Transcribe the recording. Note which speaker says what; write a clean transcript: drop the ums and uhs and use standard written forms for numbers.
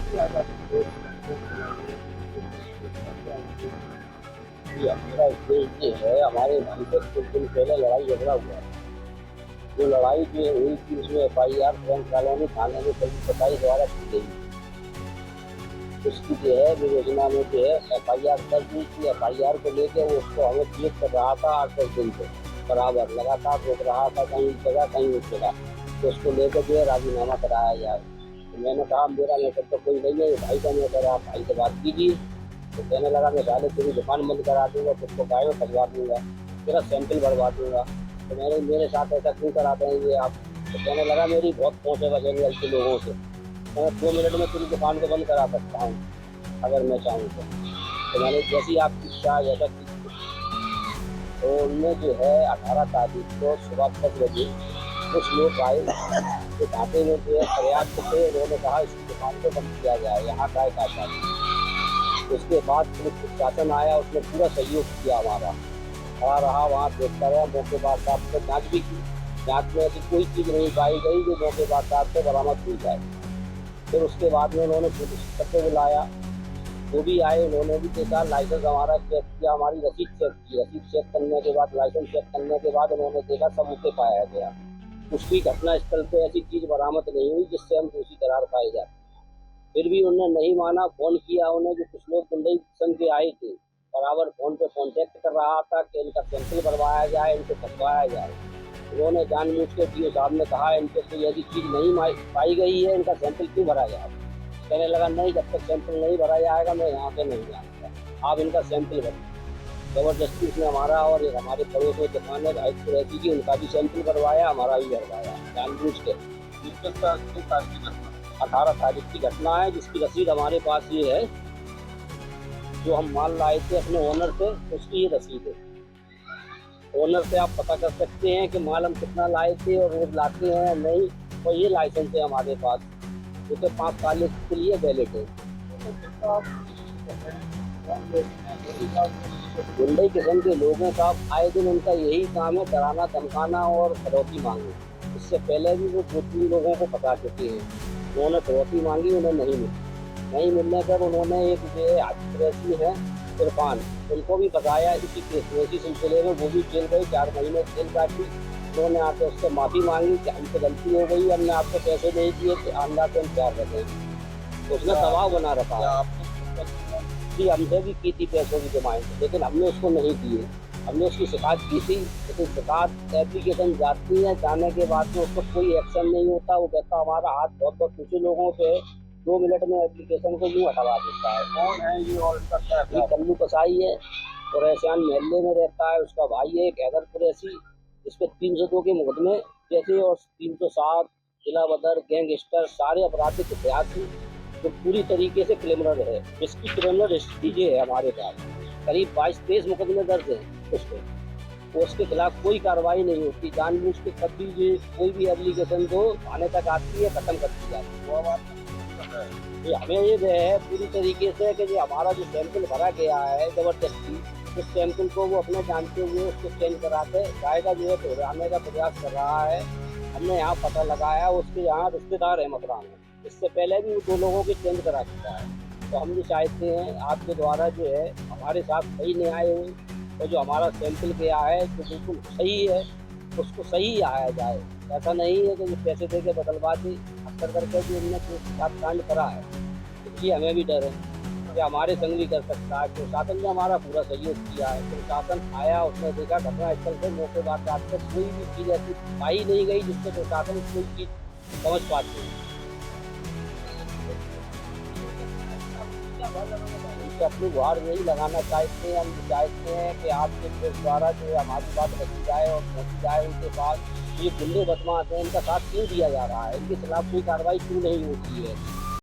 Speaker 1: मेरा उद्देश्य ये है, हमारे भाई से कुछ दिन पहले लड़ाई झगड़ा हुआ। जो लड़ाई जो हुई थी उसमें FIR फ्रेंड कॉलोनी थाने में करीब 27 द्वारा की गई। उसकी जो है विवेचना में जो है FIR दर्ज हुई थी। FIR को लेकर वो उसको हमें चेक कर रहा था 8-10 दिन से बराबर लगातार रोक रहा था, कहीं जगह कहीं उस जगह, तो उसको लेकर जो है राजीनामा कराया जाए। तो मैंने कहा मेरा मैटर तो कोई नहीं है, भाई का मैटर, आप भाई से बात कीजिए। तो कहने लगा मैं साले तेरी दुकान बंद करा दूंगा, तुझको गाय में फंसवा दूंगा, तेरा सैंपल भरवा दूंगा। तो मेरे साथ ऐसा क्यों करा देंगे आप? तो कहने लगा मेरी बहुत पहुँच है बजरंग के लोगों से, मैं 2 मिनट में तेरी दुकान को बंद करा सकता हूँ अगर मैं चाहूँ तो मैंने जैसी आपकी इच्छा जैसा की। तो उनमें जो है 18 तारीख को सुबह 10 बजे कुछ लोग आए, तो ढाटे में जो है पर्याप्त थे, उन्होंने कहा इस दुकान को बंद किया जाए, यहाँ गाय काटा। उसके बाद पुलिस प्रशासन आया, उसने पूरा सहयोग किया हमारा, खड़ा रहा वहाँ देखता रहा। मौके बाद साहब ने जाँच भी की, जाँच में ऐसी कोई चीज़ नहीं पाई गई जो मौके बाद साहब से बरामद हुई जाए। फिर उसके बाद में उन्होंने पुलिस इंस्पेक्टर को बुलाया, वो भी आए, उन्होंने भी देखा, लाइसेंस हमारा चेक किया, हमारी रसीद चेक की। रसीद चेक करने के बाद, लाइसेंस चेक करने के बाद उन्होंने देखा सब ओके पाया गया। उसकी घटना स्थल पे ऐसी चीज़ बरामद नहीं हुई जिससे हम दोषी करार पाए जाते। फिर भी उन्होंने नहीं माना, फोन किया उन्हें, जो कुछ लोग गुंडई संघ के आए थे, बराबर फोन पे कॉन्टेक्ट कर रहा था कि इनका सैंपल भरवाया जाए, इनको फंसवाया जाए। उन्होंने जानबूझ के DO साहब ने कहा इनके कोई ऐसी चीज़ नहीं पाई गई है, इनका सैंपल क्यों भरा जाए? कहने लगा नहीं, जब तक सैंपल नहीं भरा जाएगा मैं यहाँ से नहीं जाऊँगा, आप इनका सैंपल भरिए। जबरदस्ती उसने हमारा और एक हमारे पड़ोस में दुकान है भाई कुरैशी की, उनका भी सैंपल भरवाया, हमारा भी भरवाया जानबूझ के। 18 तारीख की घटना है, जिसकी रसीद हमारे पास ये है। जो हम माल लाए थे अपने ओनर से, उसकी ये रसीद है। ओनर से आप पता कर सकते हैं कि माल हम कितना लाए थे और रोज लाते हैं या नहीं। और ये लाइसेंस है हमारे पास, जो कि 5 साल के लिए वैलिड है। गुंडई किस्म के लोगों का आए दिन उनका यही काम है, डराना धमकाना और फिरौती मांगना। इससे पहले भी वो 2-3 लोगों को पता चुके हैं, उन्होंने फिरौती मांगी, उन्हें नहीं मिली। नहीं मिलने पर उन्होंने एक जो है है इरफान, उनको भी बताया इसी केस में, इसी सिलसिले में। वो भी जेल गए, 4 महीने जेल काटी। उन्होंने आके उससे माफ़ी मांगी कि हमसे गलती हो गई, हमने आपको पैसे नहीं दिए थे, आंदा से हम प्यार रखें। उसने दबाव बना रखा जी, हमसे भी की थी पैसों की डिमांड, लेकिन हमने उसको नहीं दिए। हमने उसकी शिकायत की थी, लेकिन शिकायत एप्लीकेशन जाती है, जाने के बाद में उसको कोई एक्शन नहीं होता। वो कहता हमारा हाथ बहुत ऊँचे लोगों पे 2 मिनट में एप्लीकेशन को यूँ हटवा देता है। कौन है ये और इनका क्या है? ये कल्लू कसाई है, कुरैशियान मोहल्ले में रहता है। उसका भाई है एक हैदर कुरैशी, जिसपे 302 के मुकदमे जैसे और 307 जिला बदर गैंगस्टर सारे आपराधिक इतिहास जो पूरी तरीके से क्रिमिनल है। इसकी क्रिमिनल हिस्ट्री ये है हमारे पास, करीब 22-23 मुकदमे दर्ज हैं उस पर। तो उसके खिलाफ कोई कार्रवाई नहीं होती। जानबूझ के कभी भी कोई भी एप्लीकेशन जो थाने तक आती है खत्म कर दी जाती है। हमें ये है पूरी तरीके से कि जो हमारा जो सैंपल भरा गया है जबरदस्ती, उस सैंपल को वो अपने जानते हुए उसको चेंज कराते कायदा जो है दोहराने का प्रयास कर रहा है। हमने यहाँ पता लगाया, उसके यहाँ रिश्तेदार है मथुरा में, इससे पहले भी वो 2 लोगों की चेंज करा चुका है। तो हम भी चाहते हैं आपके द्वारा जो है हमारे साथ सही न्याय हो, और जो हमारा सैंपल गया है जो बिल्कुल सही है उसको सही आया जाए। ऐसा नहीं है कि जो पैसे दे के बदलबाजी अक्सर करके जो इनने साथ कांड करा है, इसलिए हमें भी डर है कि हमारे संग भी कर सकता है। प्रशासन ने हमारा पूरा सहयोग किया है। प्रशासन आया, उसने देखा घटना स्थल से मौके बाद कोई भी चीज़ ऐसी पाई नहीं गई जिससे प्रशासन कोई चीज़ समझ पाती है। अपनी गुहार यही लगाना चाहते हैं, हम चाहते हैं कि आपके प्रेस द्वारा जो हमारी बात रखी जाए और पहुँची जाए उनके पास। ये गुंडे बदमाश हैं, इनका साथ क्यों दिया जा रहा है, इनके खिलाफ कोई कार्रवाई क्यों नहीं होती है?